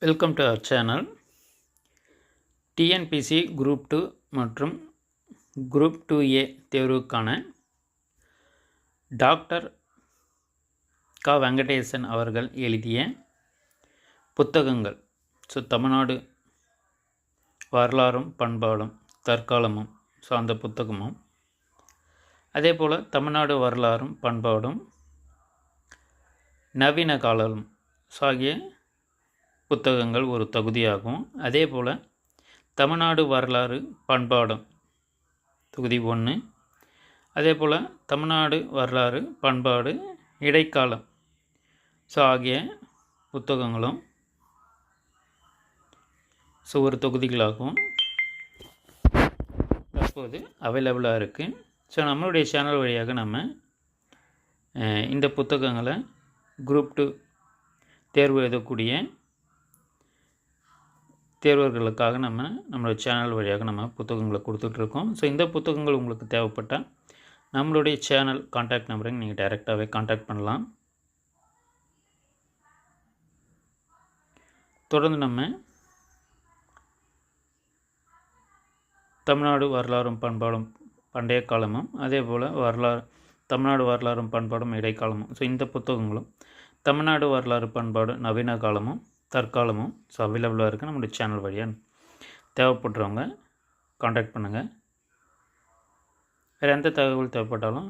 Welcome to our channel. TNPSC group 2 மற்றும் group 2A தேர்வுக்கான doctor க வெங்கடேசன் அவர்கள் எழுதிய புத்தகங்கள். தமிழ்நாடு வரலாறும் பண்பாடும் தற்காலமும் சார்ந்த புத்தகமும், அதே போல் தமிழ்நாடு வரலாறும் பண்பாடும் நவீன காலம் ஆகிய புத்தகங்கள் ஒரு தொகுதியாகும். அதே போல் தமிழ்நாடு வரலாறு பண்பாடும் தொகுதி 1, அதே போல் தமிழ்நாடு வரலாறு பண்பாடு இடைக்காலம் ஆகிய புத்தகங்களும் ஒரு தொகுதிகளாகவும் தற்போது அவைலபிளாக இருக்குது. நம்மளுடைய சேனல் வழியாக நம்ம இந்த புத்தகங்களை குரூப் 2 தேர்வு எழுதக்கூடிய தேர்வர்களுக்காக நம்மளோட சேனல் வழியாக நம்ம புத்தகங்களை கொடுத்துட்ருக்கோம். இந்த புத்தகங்கள் உங்களுக்கு தேவைப்பட்டால் நம்மளுடைய சேனல் கான்டாக்ட் நம்பரை நீங்கள் டைரெக்டாகவே கான்டாக்ட் பண்ணலாம். தொடர்ந்து நம்ம தமிழ்நாடு வரலாறும் பண்பாடும் பண்டைய காலமும், அதே போல் தமிழ்நாடு வரலாறும் பண்பாடும் இடைக்காலமும், இந்த புத்தகங்களும் தமிழ்நாடு வரலாறு பண்பாடு நவீன காலமும் தற்காலமும் அவைலபிளாக இருக்குது. நம்மளுடைய சேனல் வழியாக தேவைப்படுறவங்க கான்டாக்ட் பண்ணுங்கள். வேறு எந்த தகவல் தேவைப்பட்டாலும்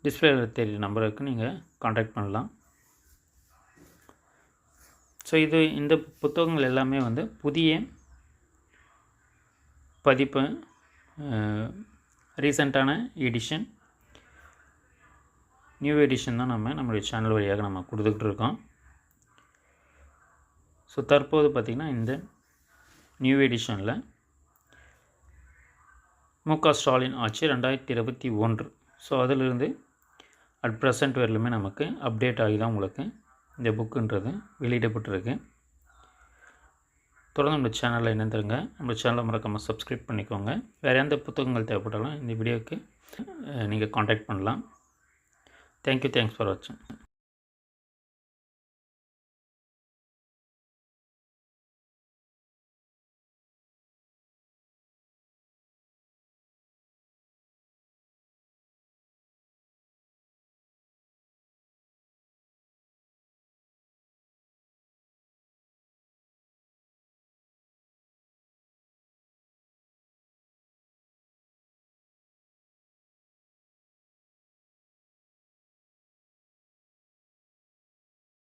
டிஸ்பிளேயில் தெரியுற நம்பருக்கு நீங்கள் கான்டாக்ட் பண்ணலாம். இந்த புத்தகங்கள் எல்லாமே புதிய பதிப்பு, ரீசெண்டான எடிஷன், நியூ எடிஷன் தான் நம்மளுடைய சேனல் வழியாக நம்ம கொடுத்துக்கிட்டு இருக்கோம். தற்போது பார்த்திங்கன்னா இந்த நியூ எடிஷனில் மு.க. ஸ்டாலின் ஆட்சி 2021, அதிலிருந்து அட் ப்ரெசண்ட் வரையிலுமே நமக்கு அப்டேட் ஆகி தான் உங்களுக்கு இந்த புக்குன்றது வெளியிடப்பட்டிருக்கு. தொடர்ந்து நம்ம சேனலில் இணைந்துருங்க. நம்ம சேனலை மறக்காமல் சப்ஸ்கிரைப் பண்ணிக்கோங்க. வேறு எந்த புத்தகங்கள் தேவைப்பட்டாலும் இந்த வீடியோவுக்கு நீங்கள் கான்டாக்ட் பண்ணலாம். தேங்க்யூ. தேங்க்ஸ் ஃபார் வாட்சிங்.